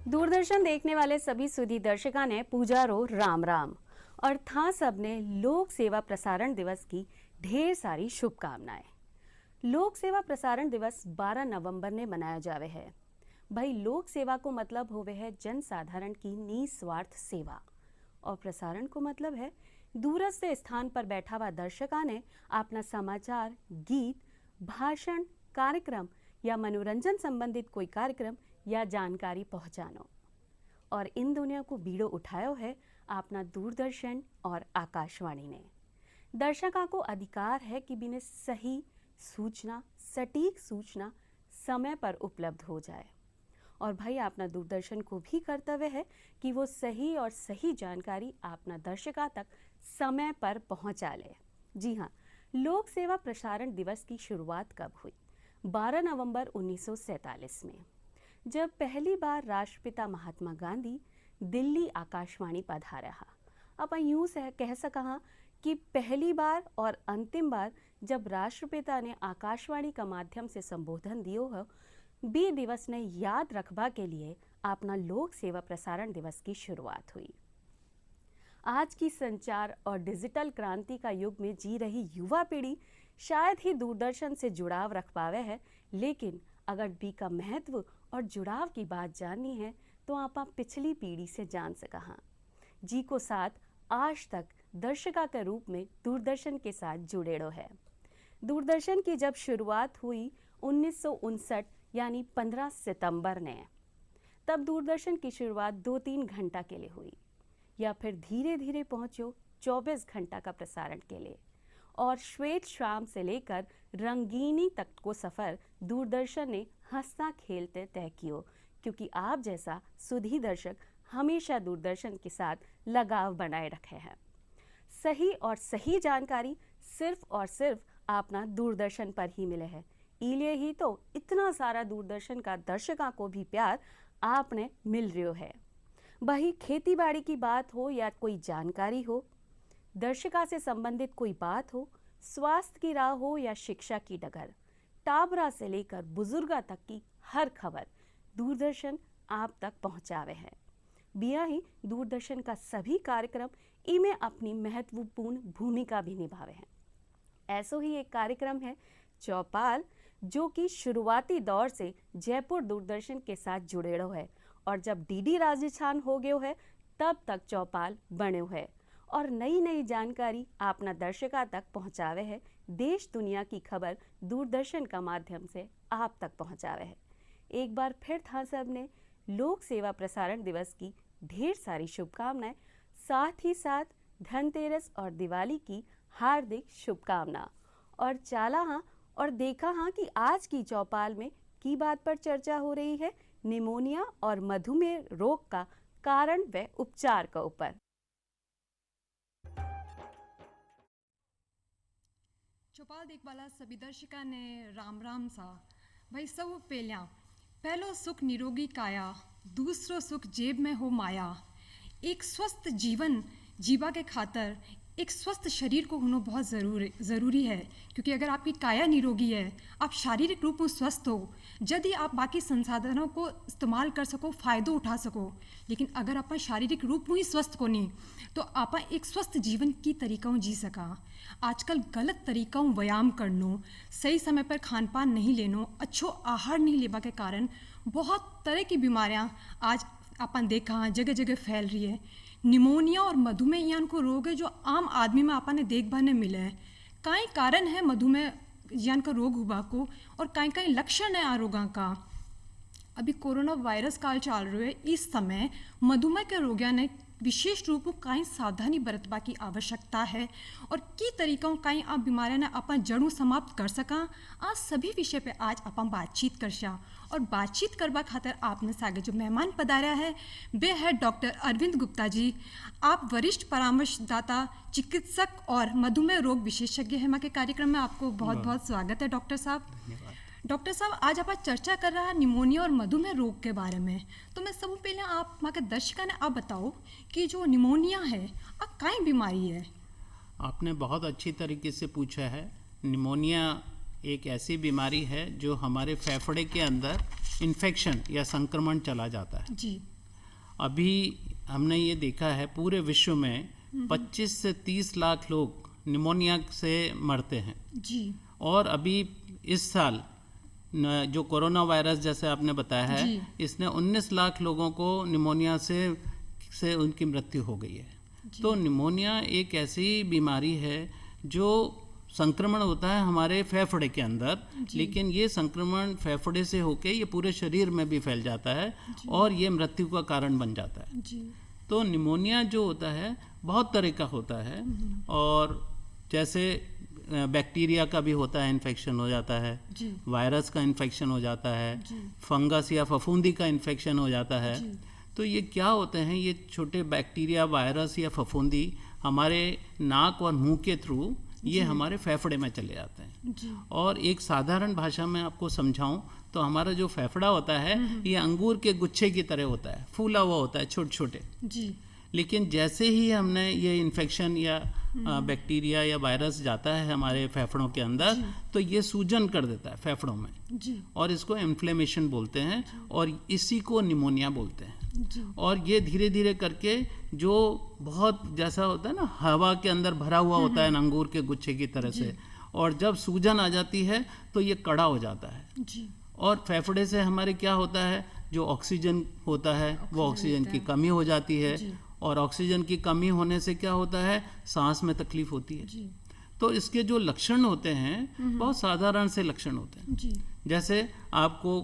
दूरदर्शन देखने वाले सभी सुधी दर्शका ने पूजा रो राम राम और था सबने लोक सेवा प्रसारण दिवस की ढेर सारी शुभकामनाएं। लोक सेवा प्रसारण दिवस 12 नवंबर ने मनाया जावे है। भाई लोक सेवा को मतलब होवे है जन साधारण की निस्वार्थ सेवा और प्रसारण को मतलब है दूरस्थ स्थान पर बैठा हुआ दर्शका ने अपना समाचार, गीत, भाषण, कार्यक्रम या मनोरंजन संबंधित कोई कार्यक्रम या जानकारी पहुंचानो। और इन दुनिया को बीड़ो उठायो है अपना दूरदर्शन और आकाशवाणी ने। दर्शका को अधिकार है कि बिना सही सूचना, सटीक सूचना समय पर उपलब्ध हो जाए। और भाई अपना दूरदर्शन को भी कर्तव्य है कि वो सही और सही जानकारी अपना दर्शका तक समय पर पहुंचा ले। जी हाँ, लोक सेवा प्रसारण दिवस की शुरुआत कब हुई? 12 नवंबर 1947 में, जब पहली बार राष्ट्रपिता महात्मा गांधी दिल्ली आकाशवाणी पधारा। अपन यूं कह सका कि पहली बार और अंतिम बार जब राष्ट्रपिता ने आकाशवाणी का माध्यम से संबोधन दियो हो, बी दिवस ने याद रखबा के लिए अपना लोक सेवा प्रसारण दिवस की शुरुआत हुई। आज की संचार और डिजिटल क्रांति का युग में जी रही युवा पीढ़ी शायद ही दूरदर्शन से जुड़ाव रख पावे है, लेकिन अगर बी का महत्व और जुड़ाव की बात जाननी है तो आप पिछली पीढ़ी से जान सका जी को साथ आज तक दर्शका के रूप में दूरदर्शन के साथ जुड़ेड़ो है। दूरदर्शन की जब शुरुआत हुई 1959 यानी 15 सितंबर ने, तब दूरदर्शन की शुरुआत 2-3 घंटा के लिए हुई या फिर धीरे धीरे पहुंचो 24 घंटा का प्रसारण के लिए। और श्वेत शाम से लेकर रंगीनी तक को सफर दूरदर्शन ने हंसता खेलते तय कियो, क्योंकि आप जैसा सुधी दर्शक हमेशा दूरदर्शन के साथ लगाव बनाए रखे हैं। सही और सही जानकारी सिर्फ और सिर्फ अपना दूरदर्शन पर ही मिले है। इलिए ही तो इतना सारा दूरदर्शन का दर्शका को भी प्यार आपने मिल रही है। वही खेती बाड़ी की बात हो या कोई जानकारी हो, दर्शका से संबंधित कोई बात हो, स्वास्थ्य की राह हो या शिक्षा की डगर, टाबरा से लेकर बुजुर्गा तक की हर खबर दूरदर्शन आप तक पहुंचावे है। बिया ही दूरदर्शन का सभी कार्यक्रम इनमें अपनी महत्वपूर्ण भूमिका भी निभावे हैं। ऐसो ही एक कार्यक्रम है चौपाल, जो कि शुरुआती दौर से जयपुर दूरदर्शन के साथ जुड़ेड़ो है और जब डीडी राजस्थान हो गयो है तब तक चौपाल बने है और नई नई जानकारी अपना दर्शका तक पहुंचावे है। देश दुनिया की खबर दूरदर्शन का माध्यम से आप तक पहुंचावे है। एक बार फिर था सबने लोक सेवा प्रसारण दिवस की ढेर सारी शुभकामनाएं, साथ ही साथ धनतेरस और दिवाली की हार्दिक शुभकामना। और चाला हाँ और देखा हाँ कि आज की चौपाल में की बात पर चर्चा हो रही है, निमोनिया और मधुमेह रोग का कारण व उपचार का ऊपर। चौपाल देख वाला सभी दर्शका ने राम राम सा। भाई सब पहलो सुख निरोगी काया, दूसरो सुख जेब में हो माया। एक स्वस्थ जीवन जीवा के खातर एक स्वस्थ शरीर को होना बहुत ज़रूरी है, क्योंकि अगर आपकी काया निरोगी है, आप शारीरिक रूप में स्वस्थ हो, यदि आप बाकी संसाधनों को इस्तेमाल कर सको, फ़ायदो उठा सको, लेकिन अगर आप शारीरिक रूप में ही स्वस्थ को नहीं तो आप एक स्वस्थ जीवन की तरीक़ों जी सका। आजकल गलत तरीक़ों व्यायाम करनो, सही समय पर खान पान नहीं लेनो, अच्छो आहार नहीं लेवा के कारण बहुत तरह की बीमारियां आज अपन देखा जगह जगह फैल रही है। निमोनिया और मधुमेह यान को रोग है जो आम आदमी में आपने देखभाल ने मिले है। कई कारण है मधुमेह यान का रोग हुआ को और कई लक्षण है आ रोगा का। अभी कोरोना वायरस काल चल रहे है, इस समय मधुमेह के रोगियों ने विशेष रूप में कई सावधानी बरतवा की आवश्यकता है और की तरीकों कई आप बीमारियां ने अपन जड़ों समाप्त कर सका। आज सभी विषय पे आज अपन बातचीत कर शा और बातचीत करवा खातर आपने सागे जो मेहमान पधारा है वे है डॉक्टर अरविंद गुप्ता जी। आप वरिष्ठ परामर्शदाता, चिकित्सक और मधुमेह रोग विशेषज्ञ है। के कार्यक्रम में आपको बहुत बहुत स्वागत है डॉक्टर साहब। डॉक्टर साहब, आज आप चर्चा कर रहा है निमोनिया और मधुमेह रोग के बारे में, तो मैं सबसे पहले आप माँ के दर्शकों ने आप बताओ कि जो निमोनिया है आप कई बीमारी है। आपने बहुत अच्छी तरीके से पूछा है। निमोनिया एक ऐसी बीमारी है जो हमारे फेफड़े के अंदर इन्फेक्शन या संक्रमण चला जाता है। जी। अभी हमने ये देखा है पूरे विश्व में 25 से 30 लाख लोग निमोनिया से मरते हैं। जी। और अभी इस साल जो कोरोना वायरस जैसे आपने बताया है, इसने 19 लाख लोगों को निमोनिया से उनकी मृत्यु हो गई है। तो निमोनिया एक ऐसी बीमारी है जो संक्रमण होता है हमारे फेफड़े के अंदर, लेकिन ये संक्रमण फेफड़े से होके ये पूरे शरीर में भी फैल जाता है और ये मृत्यु का कारण बन जाता है। जी। तो निमोनिया जो होता है बहुत तरह का होता है, और जैसे बैक्टीरिया का भी होता है, इन्फेक्शन हो जाता है, वायरस का इन्फेक्शन हो जाता है, फंगस या फफूंदी का इन्फेक्शन हो जाता है। तो ये क्या होते हैं, ये छोटे बैक्टीरिया, वायरस या फफूंदी हमारे नाक और मुंह के थ्रू ये हमारे फेफड़े में चले जाते हैं। और एक साधारण भाषा में आपको समझाऊं तो हमारा जो फेफड़ा होता है ये अंगूर के गुच्छे की तरह होता है, फूला हुआ होता है, छोटे छोटे। लेकिन जैसे ही हमने ये इन्फेक्शन या बैक्टीरिया या वायरस जाता है हमारे फेफड़ों के अंदर, तो ये सूजन कर देता है फेफड़ों में, और इसको इन्फ्लेमेशन बोलते हैं, और इसी को निमोनिया बोलते हैं। और ये धीरे धीरे करके जो बहुत जैसा होता है ना, हवा के अंदर भरा हुआ होता है अंगूर के गुच्छे की तरह से, और जब सूजन आ जाती है तो ये कड़ा हो जाता है। और फेफड़े से हमारे क्या होता है, जो ऑक्सीजन होता है वो ऑक्सीजन की कमी हो जाती है, और ऑक्सीजन की कमी होने से क्या होता है, सांस में तकलीफ होती है। तो इसके जो लक्षण होते हैं बहुत साधारण से लक्षण होते हैं। जैसे आपको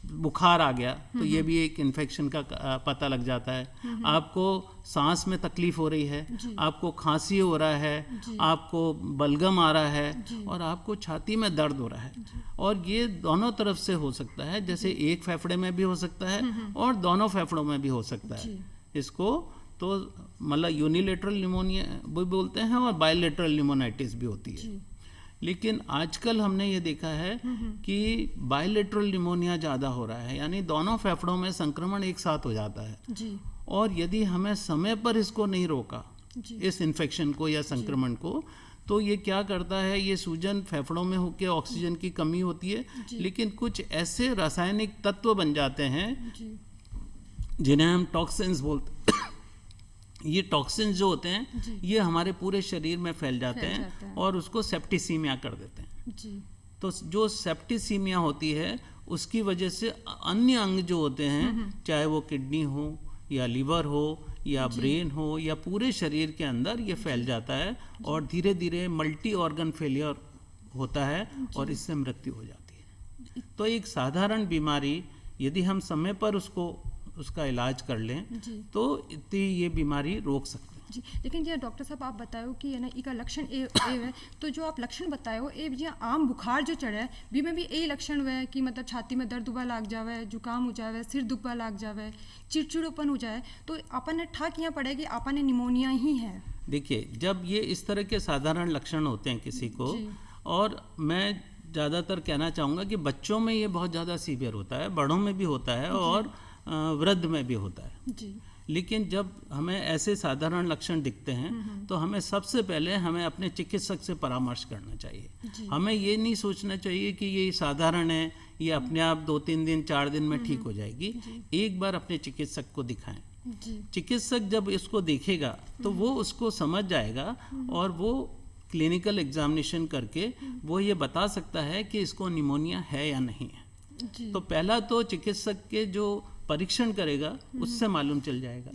बुखार आ गया तो ये भी एक इन्फेक्शन का पता लग जाता है। आपको सांस में तकलीफ हो रही है, आपको खांसी हो रहा है, आपको बलगम आ रहा है, और आपको छाती में दर्द हो रहा है। और ये दोनों तरफ से हो सकता है, जैसे एक फेफड़े में भी हो सकता है और दोनों फेफड़ों में भी हो सकता है। इसको तो मतलब यूनिलेटरल निमोनिया भी बोलते हैं और बायलेटरल निमोनाइटिस भी होती है। लेकिन आजकल हमने ये देखा है कि बायलेटरल निमोनिया ज़्यादा हो रहा है, यानी दोनों फेफड़ों में संक्रमण एक साथ हो जाता है। और यदि हमें समय पर इसको नहीं रोका, इस इन्फेक्शन को या संक्रमण को, तो ये क्या करता है, ये सूजन फेफड़ों में होकर ऑक्सीजन की कमी होती है, लेकिन कुछ ऐसे रासायनिक तत्व बन जाते हैं जिन्हें हम टॉक्सिन्स बोलते हैं। ये टॉक्सिन्स जो होते हैं ये हमारे पूरे शरीर में फैल जाते हैं और उसको सेप्टिसीमिया कर देते हैं। तो जो सेप्टिसीमिया होती है उसकी वजह से अन्य अंग जो होते हैं, चाहे वो किडनी हो या लीवर हो या ब्रेन हो या पूरे शरीर के अंदर, ये फैल जाता है और धीरे धीरे मल्टी ऑर्गन फेलियर होता है और इससे मृत्यु हो जाती है। तो एक साधारण बीमारी यदि हम समय पर उसका इलाज कर लें तो इतनी ये बीमारी रोक सकते हैं। जी, लेकिन ये डॉक्टर साहब आप बताओ कि है ना इसका लक्षण ए है, तो जो आप लक्षण बताओ ए जी आम बुखार जो चढ़े बी में भी यही लक्षण हुआ है कि मतलब छाती में दर्द हुआ लाग जावे, जुकाम हो जावे, सिर दुखवा लाग जावे, चिड़चिड़ोपन हो जाए, तो अपन ने ठाक यहाँ पड़े कि अपन ने निमोनिया ही है। देखिए, जब ये इस तरह के साधारण लक्षण होते हैं किसी को, और मैं ज़्यादातर कहना चाहूँगा कि बच्चों में ये बहुत ज़्यादा सीवियर होता है, बड़ों में भी होता है और वृद्ध में भी होता है। लेकिन जब हमें ऐसे साधारण लक्षण दिखते हैं तो हमें सबसे पहले अपने चिकित्सक से परामर्श करना चाहिए। हमें ये नहीं सोचना चाहिए कि ये साधारण है, ये अपने आप 2-3 दिन 4 दिन में ठीक हो जाएगी। एक बार अपने चिकित्सक को दिखाएं। चिकित्सक जब इसको देखेगा तो वो उसको समझ जाएगा और वो क्लिनिकल एग्जामिनेशन करके वो ये बता सकता है कि इसको निमोनिया है या नहीं है। तो पहला तो चिकित्सक के जो परीक्षण करेगा उससे मालूम चल जाएगा।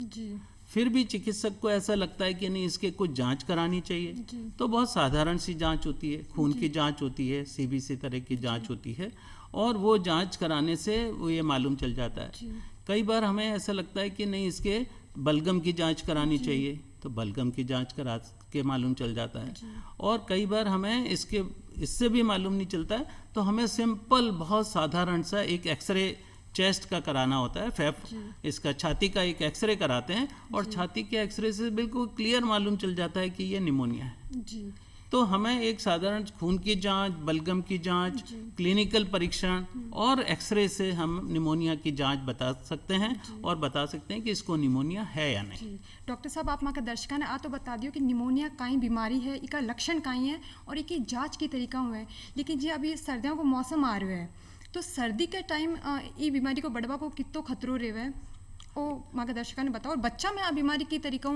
फिर भी चिकित्सक को ऐसा लगता है कि नहीं, इसके कुछ जांच करानी चाहिए, तो बहुत साधारण सी जांच होती है, खून की जांच होती है, सीबीसी तरह की जांच होती है, और वो जांच कराने से वो ये मालूम चल जाता है। कई बार हमें ऐसा लगता है कि नहीं, इसके बलगम की जांच करानी चाहिए, तो बलगम की जांच करा के मालूम चल जाता है। और कई बार हमें इससे भी मालूम नहीं चलता है, तो हमें सिंपल बहुत साधारण सा एक एक्सरे चेस्ट का कराना होता है, इसका छाती का एक एक्सरे कराते हैं और छाती के एक्सरे से बिल्कुल क्लियर मालूम चल जाता है कि ये निमोनिया है। जी, तो हमें एक साधारण खून की जांच, बलगम की जांच, क्लिनिकल परीक्षण और एक्सरे से हम निमोनिया की जांच बता सकते हैं और बता सकते हैं कि इसको निमोनिया है या नहीं। जी डॉक्टर साहब, आप मां के दर्शका ने आ तो बता दियो कि निमोनिया काई बीमारी है, इसका लक्षण काई है और इसकी जांच की तरीका हुआ है। लेकिन जी अभी सर्दियों को मौसम आ रहा है, तो सर्दी के टाइम ये बीमारी को बढ़वा को कितो खतरो रेवे ओ मां के दर्शका ने बताओ। और बच्चा में आ बीमारी की तरीका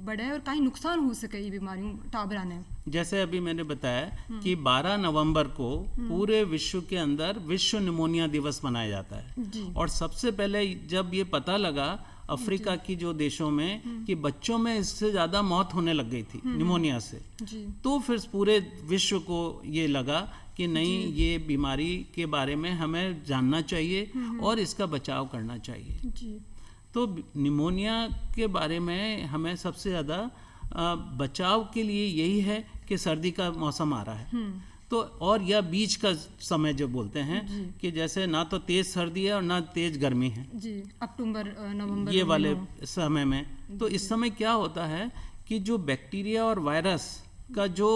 बढ़े और काई नुकसान हो सके ये बीमारियों टाबरा ने। जैसे अभी मैंने बताया कि 12 नवंबर को पूरे विश्व के अंदर विश्व निमोनिया दिवस मनाया जाता है। और सबसे पहले जब ये पता लगा अफ्रीका की जो देशों में कि बच्चों में इससे ज़्यादा मौत होने लग गई थी निमोनिया से, तो फिर पूरे विश्व को ये लगा कि नहीं, ये बीमारी के बारे में हमें जानना चाहिए और इसका बचाव करना चाहिए। तो निमोनिया के बारे में हमें सबसे ज़्यादा बचाव के लिए यही है कि सर्दी का मौसम आ रहा है तो, और या बीच का समय जो बोलते हैं कि जैसे ना तो तेज सर्दी है और ना तेज गर्मी है जी, अक्टूबर नवंबर ये वाले समय में। तो इस समय क्या होता है कि जो बैक्टीरिया और वायरस का जो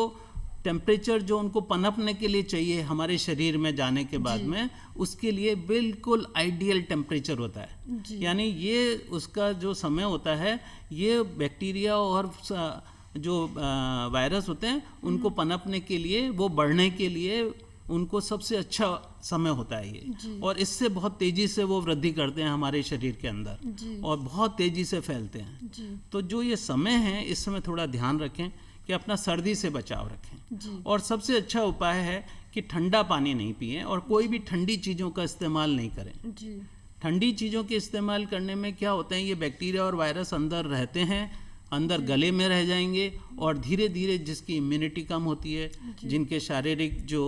टेम्परेचर जो उनको पनपने के लिए चाहिए हमारे शरीर में जाने के बाद में, उसके लिए बिल्कुल आइडियल टेम्परेचर होता है। यानी ये उसका जो समय होता है, ये बैक्टीरिया और जो वायरस होते हैं उनको पनपने के लिए, वो बढ़ने के लिए उनको सबसे अच्छा समय होता है ये। और इससे बहुत तेजी से वो वृद्धि करते हैं हमारे शरीर के अंदर और बहुत तेजी से फैलते हैं। तो जो ये समय है, इस समय थोड़ा ध्यान रखें कि अपना सर्दी से बचाव रखें। और सबसे अच्छा उपाय है कि ठंडा पानी नहीं पिएं और कोई भी ठंडी चीज़ों का इस्तेमाल नहीं करें। ठंडी चीज़ों के इस्तेमाल करने में क्या होता है, ये बैक्टीरिया और वायरस अंदर रहते हैं, अंदर गले में रह जाएंगे और धीरे धीरे जिसकी इम्यूनिटी कम होती है, जिनके शारीरिक जो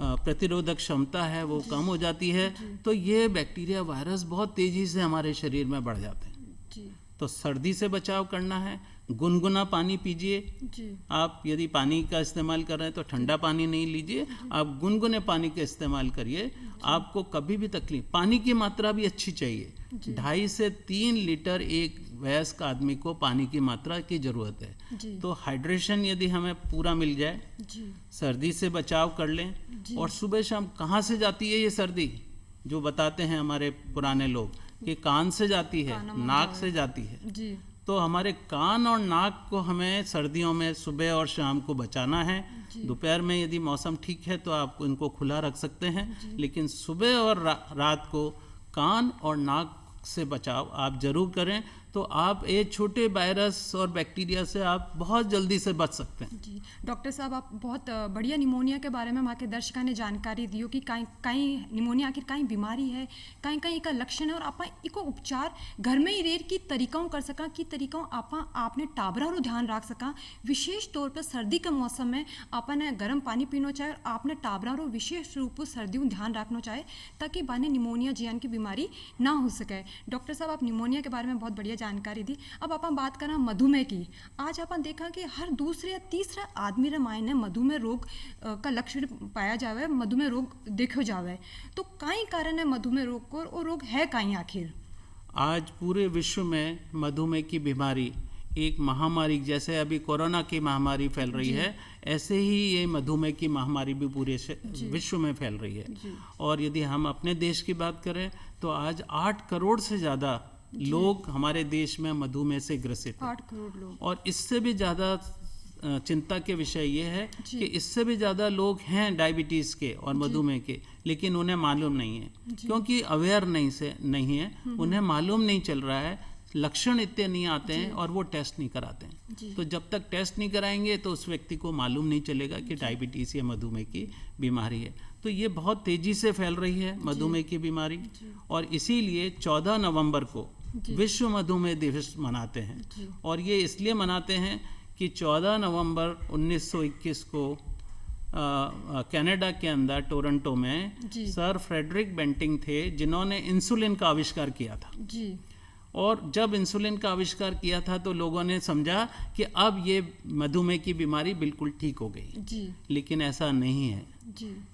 प्रतिरोधक क्षमता है वो कम हो जाती है, तो ये बैक्टीरिया वायरस बहुत तेज़ी से हमारे शरीर में बढ़ जाते हैं। तो सर्दी से बचाव करना है, गुनगुना पानी पीजिए। आप यदि पानी का इस्तेमाल कर रहे हैं तो ठंडा पानी नहीं लीजिए, आप गुनगुने पानी का इस्तेमाल करिए। आपको कभी भी तकलीफ, पानी की मात्रा भी अच्छी चाहिए। 2.5 से 3 लीटर एक वयस्क आदमी को पानी की मात्रा की ज़रूरत है। तो हाइड्रेशन यदि हमें पूरा मिल जाए, सर्दी से बचाव कर लें। और सुबह शाम कहाँ से जाती है ये सर्दी, जो बताते हैं हमारे पुराने लोग कि कान से जाती है, नाक से जाती है। तो हमारे कान और नाक को हमें सर्दियों में सुबह और शाम को बचाना है। दोपहर में यदि मौसम ठीक है तो आप इनको खुला रख सकते हैं, लेकिन सुबह और रात को कान और नाक से बचाव आप जरूर करें। तो आप एक छोटे वायरस और बैक्टीरिया से आप बहुत जल्दी से बच सकते हैं। जी डॉक्टर साहब, आप बहुत बढ़िया निमोनिया के बारे में हमारे के दर्शकों ने जानकारी दी हो कि कहीं निमोनिया आखिर कहीं बीमारी है, कहीं का लक्षण है और आप इको उपचार घर में ही रेर की तरीकों कर सका कि तरीकों आपने टाबरा रो ध्यान रख सका। विशेष तौर पर सर्दी के मौसम में आपने गर्म पानी पीना चाहे और आपने टाबरा रो विशेष रूप से सर्दियों ध्यान रखना चाहे ताकि बाने निमोनिया जियान की बीमारी ना हो सके। डॉक्टर साहब, आप निमोनिया के बारे में बहुत बढ़िया जानकारी दी। अब आप बात करें मधुमेह की। आज आप देखा कि हर दूसरे या तीसरा आदमी रे मायने मधुमेह रोग का लक्षण पाया जावे, मधुमेह रोग देखो जावे। तो काई कारण है मधुमेह रोग को और रोग है काई आखिर? आज पूरे विश्व में मधुमेह की बीमारी एक महामारी, जैसे अभी कोरोना की महामारी फैल रही है, ऐसे ही ये मधुमेह की महामारी भी पूरे विश्व में फैल रही है। और यदि हम अपने देश की बात करें तो आज 8 करोड़ से ज़्यादा लोग हमारे देश में मधुमेह से ग्रसित हैं। 8 करोड़ लोग। और इससे भी ज़्यादा चिंता के विषय ये है कि इससे भी ज़्यादा लोग हैं डायबिटीज़ के और मधुमेह के, लेकिन उन्हें मालूम नहीं है क्योंकि अवेयर नहीं है, उन्हें मालूम नहीं चल रहा है, लक्षण इतने नहीं आते हैं और वो टेस्ट नहीं कराते हैं। तो जब तक टेस्ट नहीं कराएंगे तो उस व्यक्ति को मालूम नहीं चलेगा कि डायबिटीज़ या मधुमेह की बीमारी है। तो ये बहुत तेज़ी से फैल रही है मधुमेह की बीमारी, और इसीलिए 14 नवंबर को विश्व मधुमेह दिवस मनाते हैं। और ये इसलिए मनाते हैं कि 14 नवंबर 1921 को कनाडा के अंदर टोरंटो में सर फ्रेडरिक बेंटिंग थे जिन्होंने इंसुलिन का आविष्कार किया था। और जब इंसुलिन का आविष्कार किया था तो लोगों ने समझा कि अब ये मधुमेह की बीमारी बिल्कुल ठीक हो गई, लेकिन ऐसा नहीं है।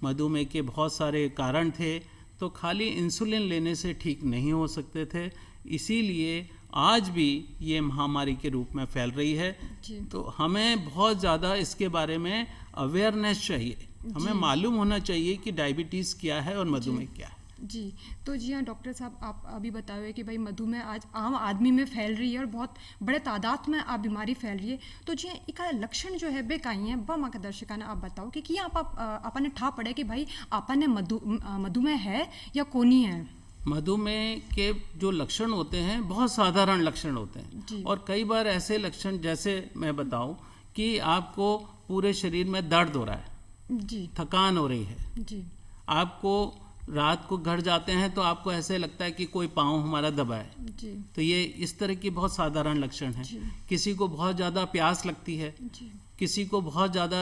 मधुमेह के बहुत सारे कारण थे, तो खाली इंसुलिन लेने से ठीक नहीं हो सकते थे। इसीलिए आज भी ये महामारी के रूप में फैल रही है। जी। तो हमें बहुत ज़्यादा इसके बारे में अवेयरनेस चाहिए, हमें मालूम होना चाहिए कि डायबिटीज़ क्या है और मधुमेह क्या है। जी, तो जी हाँ डॉक्टर साहब, आप अभी बताए कि भाई मधुमेह आज आम आदमी में फैल रही है और बहुत बड़े तादाद में आप बीमारी फैल रही है। तो जी एक लक्षण जो है बेकाई है ब माँ का दर्शका ने आप बताओ कि आपने ठा पड़े कि भाई आपने मधुमेह है या कोनी है। मधुमेह के जो लक्षण होते हैं बहुत साधारण लक्षण होते हैं, और कई बार ऐसे लक्षण, जैसे मैं बताऊं कि आपको पूरे शरीर में दर्द हो रहा है, जी, थकान हो रही है, जी, आपको रात को घर जाते हैं तो आपको ऐसे लगता है कि कोई पाँव हमारा दबा है, जी, तो ये इस तरह की बहुत साधारण लक्षण है। किसी को बहुत ज़्यादा प्यास लगती है, जी, किसी को बहुत ज़्यादा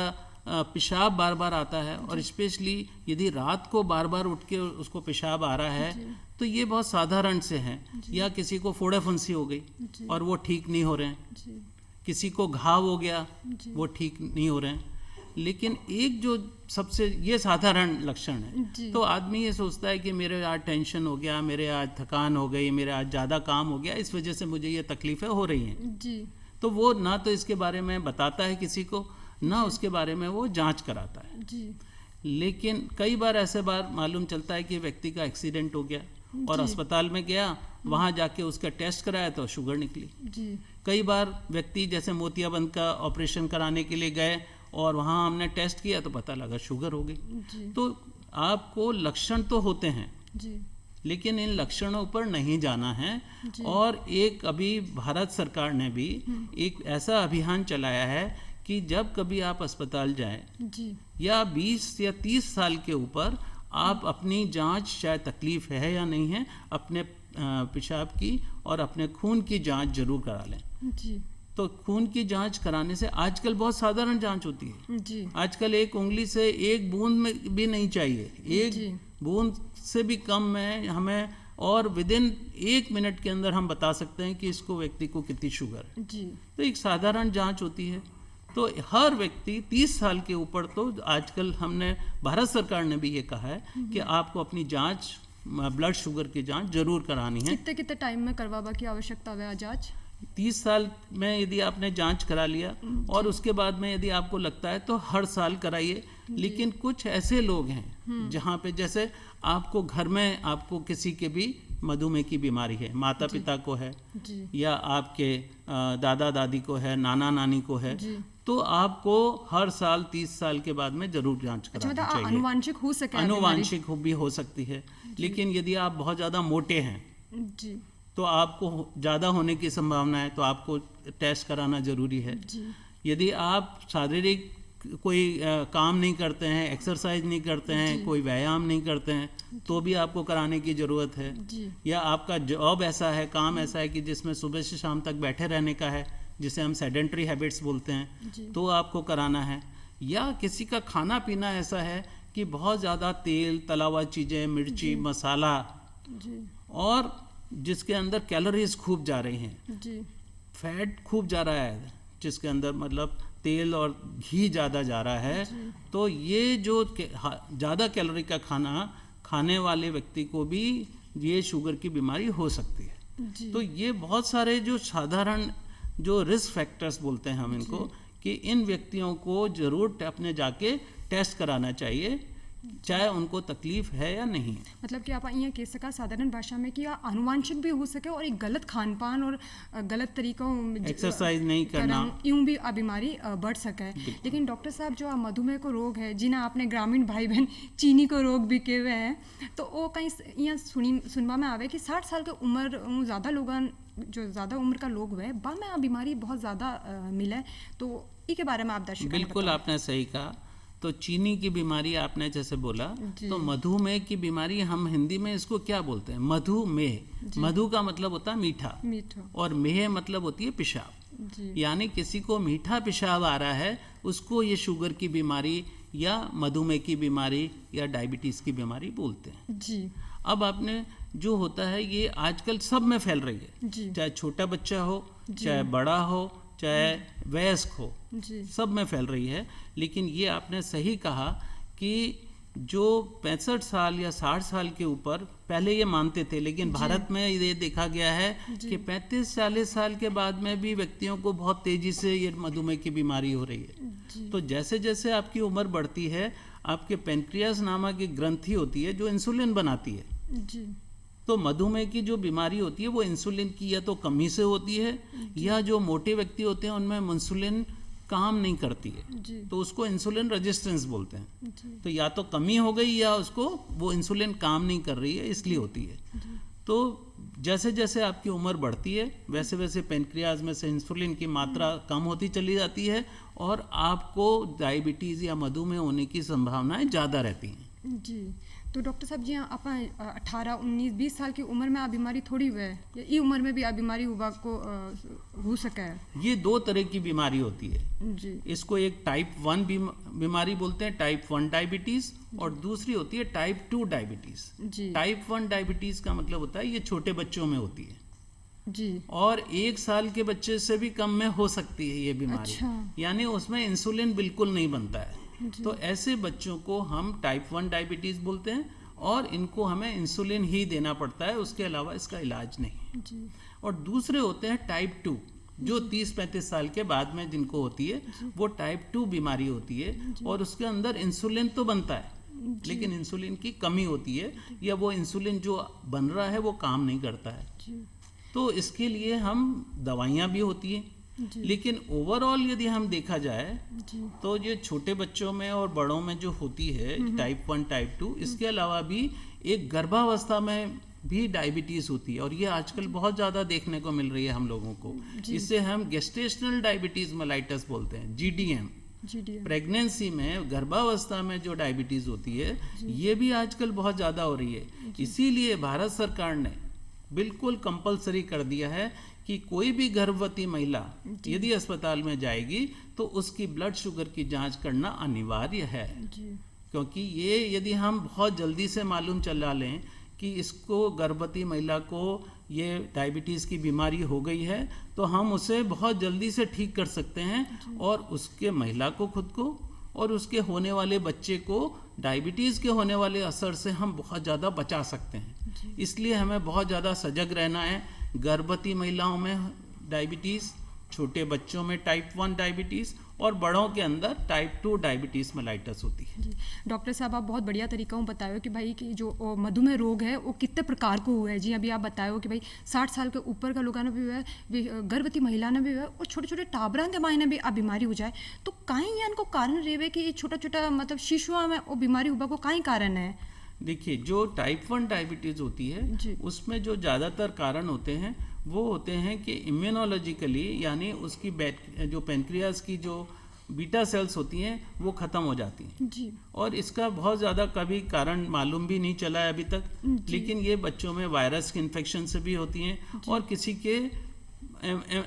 पेशाब बार बार आता है, और स्पेशली यदि रात को बार बार उठ के उसको पेशाब आ रहा है तो ये बहुत साधारण से हैं। या किसी को फोड़ा फुंसी हो गई और वो ठीक नहीं हो रहे हैं, जी, किसी को घाव हो गया वो ठीक नहीं हो रहे हैं। लेकिन एक जो सबसे ये साधारण लक्षण है, तो आदमी ये सोचता है कि मेरे आज टेंशन हो गया, मेरे आज थकान हो गई, मेरे आज ज़्यादा काम हो गया, इस वजह से मुझे ये तकलीफ़ें हो रही हैं। जी, तो वो ना तो इसके बारे में बताता है किसी को, ना उसके बारे में वो जांच कराता है। जी, लेकिन कई बार ऐसे बार मालूम चलता है कि व्यक्ति का एक्सीडेंट हो गया और अस्पताल में गया, वहाँ जाके उसका टेस्ट कराया तो शुगर निकली। जी, कई बार व्यक्ति जैसे मोतियाबिंद का ऑपरेशन कराने के लिए गए और वहाँ हमने टेस्ट किया तो पता लगा शुगर हो गई। तो आपको लक्षण तो होते हैं, जी, लेकिन इन लक्षणों पर नहीं जाना है। और एक अभी भारत सरकार ने भी एक ऐसा अभियान चलाया है कि जब कभी आप अस्पताल जाएं जी, या 20 या 30 साल के ऊपर आप अपनी जांच, चाहे तकलीफ है या नहीं है, अपने पेशाब की और अपने खून की जांच जरूर करा लें। जी, तो खून की जांच कराने से आजकल बहुत साधारण जांच होती है। जी, आजकल एक उंगली से एक बूंद में भी नहीं चाहिए, एक बूंद से भी कम में हमें, और विदिन 1 मिनट के अंदर हम बता सकते हैं कि इसको व्यक्ति को कितनी शुगर है। जी, तो एक साधारण जांच होती है। तो हर व्यक्ति 30 साल के ऊपर, तो आजकल हमने भारत सरकार ने भी ये कहा है कि आपको अपनी जांच, ब्लड शुगर की जांच जरूर करानी है। कितने कितने टाइम में करवाबा की आवश्यकता है जांच? 30 साल में यदि आपने जांच करा लिया और उसके बाद में यदि आपको लगता है तो हर साल कराइए। लेकिन कुछ ऐसे लोग हैं जहाँ पे, जैसे आपको घर में आपको किसी के भी मधुमेह की बीमारी है, माता पिता को है या आपके दादा दादी को है, नाना नानी को है, तो आपको हर साल 30 साल के बाद में जरूर जांच करानी चाहिए। अनुवांशिक हो सके, अनुवांशिक भी हो सकती है। लेकिन यदि आप बहुत ज़्यादा मोटे हैं जी, तो आपको ज़्यादा होने की संभावना है, तो आपको टेस्ट कराना ज़रूरी है। यदि आप शारीरिक कोई काम नहीं करते हैं, एक्सरसाइज नहीं करते हैं, कोई व्यायाम नहीं करते हैं, तो भी आपको कराने की ज़रूरत है। या आपका जॉब ऐसा है, काम ऐसा है कि जिसमें सुबह से शाम तक बैठे रहने का है, जिसे हम सेडेंटरी हैबिट्स बोलते हैं, तो आपको कराना है। या किसी का खाना पीना ऐसा है कि बहुत ज़्यादा तेल, तला हुआ चीज़ें, मिर्ची, मसाला, और जिसके अंदर कैलोरीज खूब जा रही हैं, फैट खूब जा रहा है जिसके अंदर, मतलब तेल और घी ज़्यादा जा रहा है, तो ये जो ज़्यादा कैलोरी का खाना खाने वाले व्यक्ति को भी ये शुगर की बीमारी हो सकती है। तो ये बहुत सारे जो साधारण जो रिस्क फैक्टर्स बोलते हैं हम इनको, कि इन व्यक्तियों को ज़रूर अपने जाके टेस्ट कराना चाहिए, चाहे उनको तकलीफ है या नहीं है। मतलब कि आप यहाँ कह सका साधारण भाषा में कि अनुवांशिक भी हो सके और एक गलत खान पान और गलत तरीकों, एक्सरसाइज नहीं करना, यूं भी बीमारी बढ़ सके। लेकिन डॉक्टर साहब, जो मधुमेह को रोग है, जिन्हें आपने ग्रामीण भाई बहन चीनी को रोग भी कहे हुए हैं, तो वो कहीं यहाँ सुनवा में आवे कि 60 साल के उम्र ज़्यादा लोग, जो ज़्यादा उम्र का लोग हुए बा में बीमारी बहुत ज़्यादा मिले, तो इसके बारे में आप दर्शकों बिल्कुल आपने सही कहा। तो चीनी की बीमारी आपने जैसे बोला, तो मधुमेह की बीमारी हम हिंदी में इसको क्या बोलते हैं? मधुमेह। मधु का मतलब होता है मीठा, और मेह मतलब होती है पेशाब। यानी किसी को मीठा पेशाब आ रहा है, उसको ये शुगर की बीमारी या मधुमेह की बीमारी या डायबिटीज़ की बीमारी बोलते हैं। जी। अब आपने जो होता है ये आजकल सब में फैल रही है, चाहे छोटा बच्चा हो, चाहे बड़ा हो, चाहे वयस्क हो, सब में फैल रही है। लेकिन ये आपने सही कहा कि जो 65 साल या 60 साल के ऊपर पहले ये मानते थे, लेकिन भारत में ये देखा गया है कि 35-40 साल के बाद में भी व्यक्तियों को बहुत तेजी से ये मधुमेह की बीमारी हो रही है। तो जैसे जैसे आपकी उम्र बढ़ती है, आपके पेनक्रियास नामक एक ग्रंथि होती है जो इंसुलिन बनाती है। जी। तो मधुमेह की जो बीमारी होती है वो इंसुलिन की या तो कमी से होती है, या जो मोटे व्यक्ति होते हैं उनमें इंसुलिन काम नहीं करती है, तो उसको इंसुलिन रेजिस्टेंस बोलते हैं। तो या तो कमी हो गई या उसको वो इंसुलिन काम नहीं कर रही है, इसलिए होती है। तो जैसे जैसे आपकी उम्र बढ़ती है वैसे वैसे पेनक्रियाज में से इंसुलिन की मात्रा कम होती चली जाती है और आपको डायबिटीज़ या मधुमेह होने की संभावनाएं ज़्यादा रहती हैं। जी। तो डॉक्टर साहब जी आप 18, 19, 20 साल की उम्र में आ बीमारी थोड़ी हुआ है, या ई उम्र में भी आ बीमारी हुआ को हो सका है? ये 2 तरह की बीमारी होती है जी। इसको एक टाइप 1 बीमारी बोलते हैं, टाइप 1 डायबिटीज, और दूसरी होती है टाइप 2 डायबिटीज। टाइप 1 डायबिटीज का मतलब होता है ये छोटे बच्चों में होती है जी, और 1 साल के बच्चे से भी कम में हो सकती है ये बीमारी। अच्छा। यानी उसमें इंसुलिन बिल्कुल नहीं बनता है। तो ऐसे बच्चों को हम टाइप 1 डायबिटीज बोलते हैं और इनको हमें इंसुलिन ही देना पड़ता है, उसके अलावा इसका इलाज नहीं। जी। और दूसरे होते हैं टाइप 2 जो 30-35 साल के बाद में जिनको होती है, वो टाइप 2 बीमारी होती है और उसके अंदर इंसुलिन तो बनता है लेकिन इंसुलिन की कमी होती है, या वो इंसुलिन जो बन रहा है वो काम नहीं करता है। जी। तो इसके लिए हम दवाइयाँ भी होती हैं, लेकिन ओवरऑल यदि हम देखा जाए तो ये छोटे बच्चों में और बड़ों में जो होती है टाइप 1 टाइप 2, इसके अलावा भी एक गर्भावस्था में भी डायबिटीज होती है और ये आजकल बहुत ज़्यादा देखने को मिल रही है हम लोगों को। इसे हम गेस्टेशनल डायबिटीज मेलाइटस बोलते हैं, GDM। प्रेगनेंसी में, गर्भावस्था में जो डायबिटीज होती है ये भी आजकल बहुत ज़्यादा हो रही है। इसीलिए भारत सरकार ने बिल्कुल कंपलसरी कर दिया है कि कोई भी गर्भवती महिला यदि अस्पताल में जाएगी तो उसकी ब्लड शुगर की जांच करना अनिवार्य है। क्योंकि ये यदि हम बहुत जल्दी से मालूम चला लें कि इसको गर्भवती महिला को ये डायबिटीज़ की बीमारी हो गई है तो हम उसे बहुत जल्दी से ठीक कर सकते हैं और उसके महिला को, खुद को और उसके होने वाले बच्चे को डायबिटीज़ के होने वाले असर से हम बहुत ज़्यादा बचा सकते हैं। इसलिए हमें बहुत ज़्यादा सजग रहना है। गर्भवती महिलाओं में डायबिटीज़, छोटे बच्चों में टाइप 1 डायबिटीज़ और बड़ों के अंदर टाइप 2 डायबिटीज़ मेलाइटस होती है। जी डॉक्टर साहब, आप बहुत बढ़िया तरीका बतायो कि भाई कि जो मधुमेह रोग है वो कितने प्रकार को हुआ है। जी अभी आप बतायो कि भाई 60 साल के ऊपर का लोगों ने भी हुआ है, गर्भवती महिला ने भी हुआ है और छोटे छोटे टाबरा के मायने भी आ बीमारी हो जाए। तो कहीं इनको कारण रेवे कि छोटा छोटा मतलब शिशुओं में वो बीमारी हुआ को कहीं कारण है? देखिए, जो टाइप 1 डायबिटीज़ होती है उसमें जो ज़्यादातर कारण होते हैं वो होते हैं कि इम्यूनोलॉजिकली, यानी उसकी जो पेनक्रियाज की जो बीटा सेल्स होती हैं वो ख़त्म हो जाती हैं जी। और इसका बहुत ज़्यादा कभी कारण मालूम भी नहीं चला है अभी तक, लेकिन ये बच्चों में वायरस के इन्फेक्शन से भी होती हैं और किसी के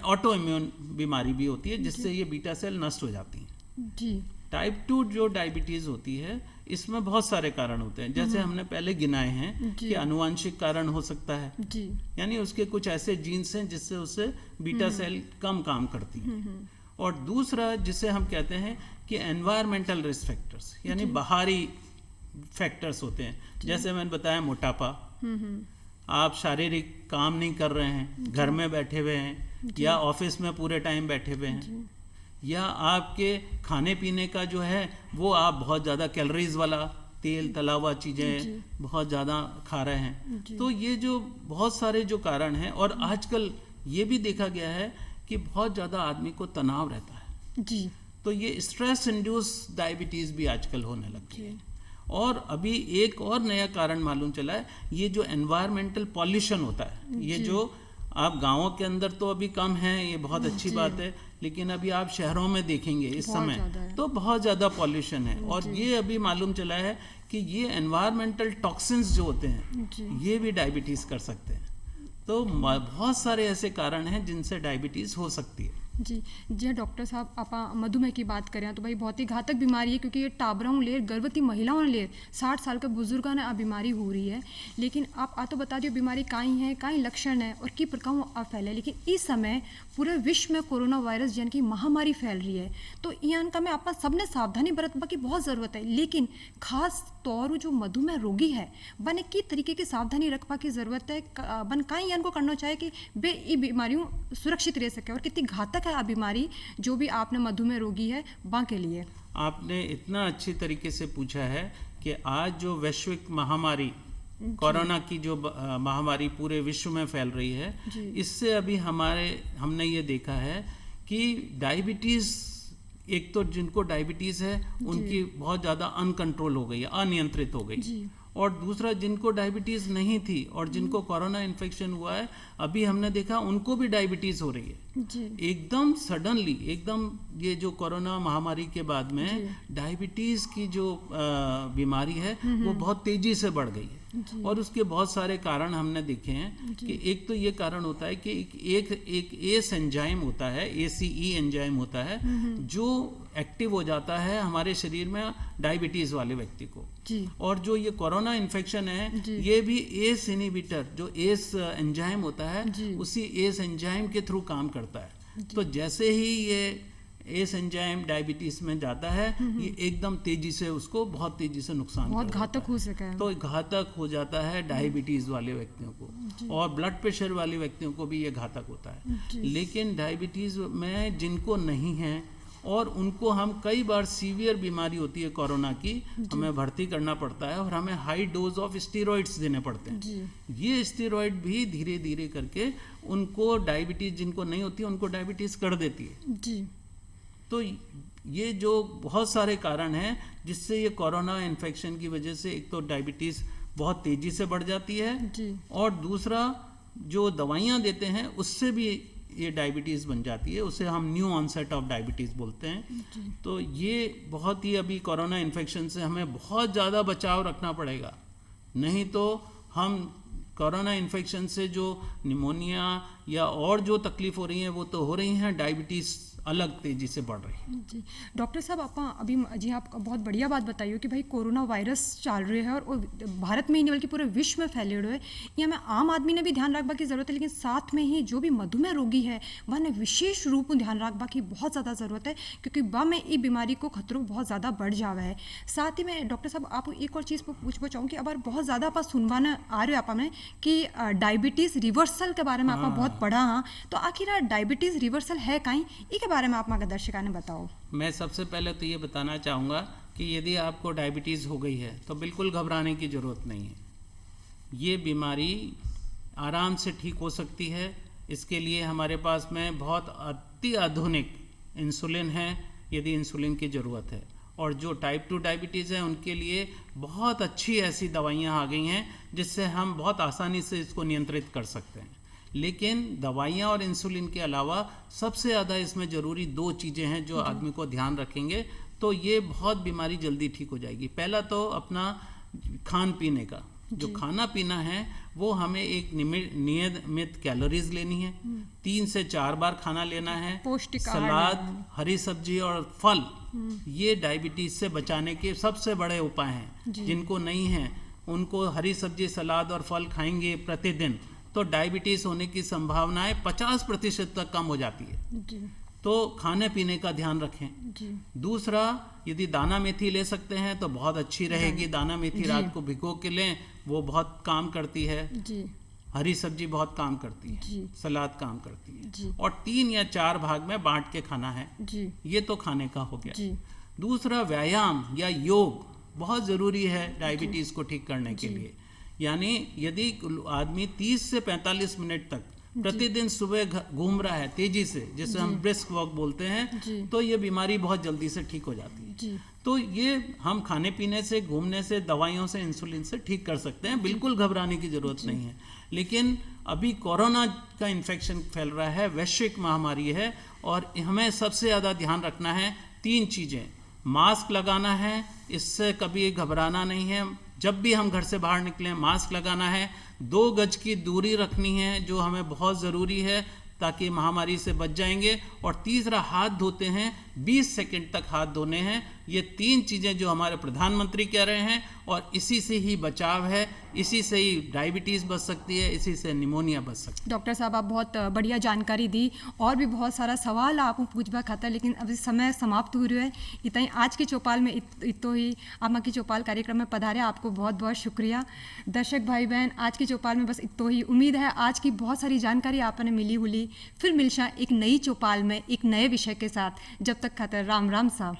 ऑटो इम्यून बीमारी भी होती है जिससे ये बीटा सेल नष्ट हो जाती हैं। जी। टाइप 2 जो डायबिटीज़ होती है इसमें बहुत सारे कारण होते हैं, जैसे हमने पहले गिनाए हैं कि आनुवांशिक कारण हो सकता है जी। यानी उसके कुछ ऐसे जीन्स हैं जिससे उससे बीटा सेल कम काम करती है। और दूसरा जिसे हम कहते हैं कि एनवायरमेंटल रिस्क फैक्टर्स, यानी बाहरी फैक्टर्स होते हैं, जैसे मैंने बताया मोटापा, आप शारीरिक काम नहीं कर रहे हैं, घर में बैठे हुए हैं या ऑफिस में पूरे टाइम बैठे हुए हैं, या आपके खाने पीने का जो है वो आप बहुत ज़्यादा कैलोरीज वाला तेल तला हुआ चीज़ें बहुत ज़्यादा खा रहे हैं। तो ये जो बहुत सारे जो कारण हैं, और आजकल ये भी देखा गया है कि बहुत ज़्यादा आदमी को तनाव रहता है जी। तो ये स्ट्रेस इंड्यूस डायबिटीज़ भी आजकल होने लगी है। और अभी एक और नया कारण मालूम चला है, ये जो एनवायरमेंटल पॉल्यूशन होता है, ये जो आप गांवों के अंदर तो अभी कम है, ये बहुत अच्छी बात है, लेकिन अभी आप शहरों में देखेंगे इस समय तो बहुत ज़्यादा पॉल्यूशन है। और ये अभी मालूम चला है कि ये एनवायरमेंटल टॉक्सिन्स जो होते हैं ये भी डायबिटीज़ कर सकते हैं। तो बहुत सारे ऐसे कारण हैं जिनसे डायबिटीज़ हो सकती है। जी जी डॉक्टर साहब आप मधुमेह की बात करें तो भाई बहुत ही घातक बीमारी है, क्योंकि ये टाबरों ले गर्भवती महिलाओं ले 60 साल के बुजुर्गों ने आ बीमारी हो रही है। लेकिन आप तो बता दियो बीमारी काई है, काई लक्षण है और की प्रकार आप फैले। लेकिन इस समय पूरे विश्व में कोरोना वायरस जन की महामारी फैल रही है, तो इन का में आप सबने सावधानी बरतने की बहुत ज़रूरत है। लेकिन खास तौर जो मधुमेह रोगी है बने की तरीके की सावधानी रखवा की ज़रूरत है, बन काई इनको करना चाहिए कि वे ये बीमारियों सुरक्षित रह सके, और कितनी घातक है बीमारी जो भी आपने मधुमेह रोगी है बा के लिए। आपने इतना अच्छी तरीके से पूछा है कि आज जो वैश्विक महामारी कोरोना की जो महामारी पूरे विश्व में फैल रही है, इससे अभी हमने ये देखा है कि डायबिटीज़, एक तो जिनको डायबिटीज़ है उनकी बहुत ज़्यादा अनकंट्रोल हो गई है, अनियंत्रित हो गई, और दूसरा जिनको डायबिटीज़ नहीं थी और जिनको कोरोना इन्फेक्शन हुआ है, अभी हमने देखा उनको भी डायबिटीज़ हो रही है। एकदम सडनली, एकदम ये जो कोरोना महामारी के बाद में डायबिटीज़ की जो बीमारी है वो बहुत तेज़ी से बढ़ गई है, और उसके बहुत सारे कारण हमने देखे हैं कि एक तो ये कारण होता है कि एक एस एंजाइम होता है, ACE एंजाइम होता है, जो एक्टिव हो जाता है हमारे शरीर में डायबिटीज़ वाले व्यक्ति को। और जो ये कोरोना इन्फेक्शन है ये भी एस इनहिबिटर, जो एस एंजाइम होता है, उसी एस एंजाइम के थ्रू काम करता है। तो जैसे ही ये एस एंजाइम डायबिटीज में जाता है, ये एकदम तेजी से उसको बहुत तेजी से नुकसान, बहुत घातक हो सका है, तो घातक हो जाता है डायबिटीज वाले व्यक्तियों को, और ब्लड प्रेशर वाले व्यक्तियों को भी ये घातक होता है। लेकिन डायबिटीज में जिनको नहीं है और उनको हम कई बार सीवियर बीमारी होती है कोरोना की, हमें भर्ती करना पड़ता है और हमें हाई डोज ऑफ स्टेरॉइड्स देने पड़ते हैं। ये स्टेरॉइड भी धीरे धीरे करके उनको डायबिटीज, जिनको नहीं होती उनको डायबिटीज कर देती है। तो ये जो बहुत सारे कारण हैं जिससे ये कोरोना इन्फेक्शन की वजह से एक तो डायबिटीज बहुत तेजी से बढ़ जाती है, और दूसरा जो दवाइयाँ देते हैं उससे भी ये डायबिटीज़ बन जाती है, उसे हम न्यू ऑनसेट ऑफ डायबिटीज़ बोलते हैं। तो ये बहुत ही अभी कोरोना इन्फेक्शन से हमें बहुत ज़्यादा बचाव रखना पड़ेगा, नहीं तो हम कोरोना इन्फेक्शन से जो निमोनिया या और जो तकलीफ हो रही हैं वो तो हो रही हैं, डायबिटीज़ अलग तेजी से बढ़ रही है। जी डॉक्टर साहब, आप अभी जी आप बहुत बढ़िया बात बताइए कि भाई कोरोना वायरस चल रहे है और भारत में ही नहीं बल्कि पूरे विश्व में फैले हुए है। ये हमें आम आदमी ने भी ध्यान रखने की ज़रूरत है, लेकिन साथ में ही जो भी मधुमेह रोगी है वह ने विशेष रूप में ध्यान रखने की बहुत ज़्यादा ज़रूरत है, क्योंकि वह में ये बीमारी को खतरों बहुत ज़्यादा बढ़ जावा है। साथ ही में डॉक्टर साहब आप एक और चीज़ पर पूछना चाहूँ कि अब बहुत ज़्यादा आप सुनवाना आ रहे हो आप में कि डायबिटीज़ रिवर्सल के बारे में आप बहुत पढ़ा, हाँ, तो आखिर डायबिटीज़ रिवर्सल है कहीं, ये बारे में आप दर्शकों ने बताओ। मैं सबसे पहले तो ये बताना चाहूँगा कि यदि आपको डायबिटीज़ हो गई है तो बिल्कुल घबराने की ज़रूरत नहीं है। ये बीमारी आराम से ठीक हो सकती है। इसके लिए हमारे पास में बहुत अति आधुनिक इंसुलिन है यदि इंसुलिन की ज़रूरत है, और जो टाइप 2 डायबिटीज़ है उनके लिए बहुत अच्छी ऐसी दवाइयाँ आ गई हैं जिससे हम बहुत आसानी से इसको नियंत्रित कर सकते हैं। लेकिन दवाइयाँ और इंसुलिन के अलावा सबसे ज़्यादा इसमें ज़रूरी 2 चीज़ें हैं जो आदमी को ध्यान रखेंगे तो ये बहुत बीमारी जल्दी ठीक हो जाएगी। पहला तो अपना खान पीने का जो खाना पीना है वो हमें एक नियमित कैलोरीज लेनी है, 3 से 4 बार खाना लेना है, पौष्टिक सलाद, हरी सब्जी और फल, ये डायबिटीज़ से बचाने के सबसे बड़े उपाय हैं। जिनको नहीं है उनको हरी सब्जी, सलाद और फल खाएंगे प्रतिदिन तो डायबिटीज़ होने की संभावनाएं 50% तक कम हो जाती है। तो खाने पीने का ध्यान रखें। दूसरा, यदि दाना मेथी ले सकते हैं तो बहुत अच्छी रहेगी। दाना मेथी रात को भिगो के लें, वो बहुत काम करती है। हरी सब्जी बहुत काम करती है, सलाद काम करती है, और 3 या 4 भाग में बांट के खाना है। ये तो खाने का हो गया। दूसरा, व्यायाम या योग बहुत ज़रूरी है डायबिटीज़ को ठीक करने के लिए। यानी यदि आदमी 30 से 45 मिनट तक प्रतिदिन सुबह घूम रहा है तेजी से, जिसे हम ब्रिस्क वॉक बोलते हैं, तो ये बीमारी बहुत जल्दी से ठीक हो जाती है। तो ये हम खाने पीने से, घूमने से, दवाइयों से, इंसुलिन से ठीक कर सकते हैं, बिल्कुल घबराने की ज़रूरत नहीं है। लेकिन अभी कोरोना का इन्फेक्शन फैल रहा है, वैश्विक महामारी है, और हमें सबसे ज़्यादा ध्यान रखना है 3 चीज़ें। मास्क लगाना है, इससे कभी घबराना नहीं है। जब भी हम घर से बाहर निकलें मास्क लगाना है। 2 गज की दूरी रखनी है जो हमें बहुत ज़रूरी है। ताकि महामारी से बच जाएंगे। और तीसरा, हाथ धोते हैं 20 सेकंड तक हाथ धोने हैं। ये 3 चीज़ें जो हमारे प्रधानमंत्री कह रहे हैं, और इसी से ही बचाव है, इसी से ही डायबिटीज़ बच सकती है, इसी से निमोनिया बच सकती है। डॉक्टर साहब, आप बहुत बढ़िया जानकारी दी और भी बहुत सारा सवाल आपको पूछबा खाता, लेकिन अभी समय समाप्त हो रहा है। इतना ही आज की चौपाल में इतो ही आमा की चौपाल कार्यक्रम में पधारे, आपको बहुत बहुत शुक्रिया। दर्शक भाई बहन, आज की चौपाल में बस इतो ही। उम्मीद है आज की बहुत सारी जानकारी आपने मिली हुई। फिर मिलशा एक नई चौपाल में एक नए विषय के साथ। जब तक खातर राम राम साहब।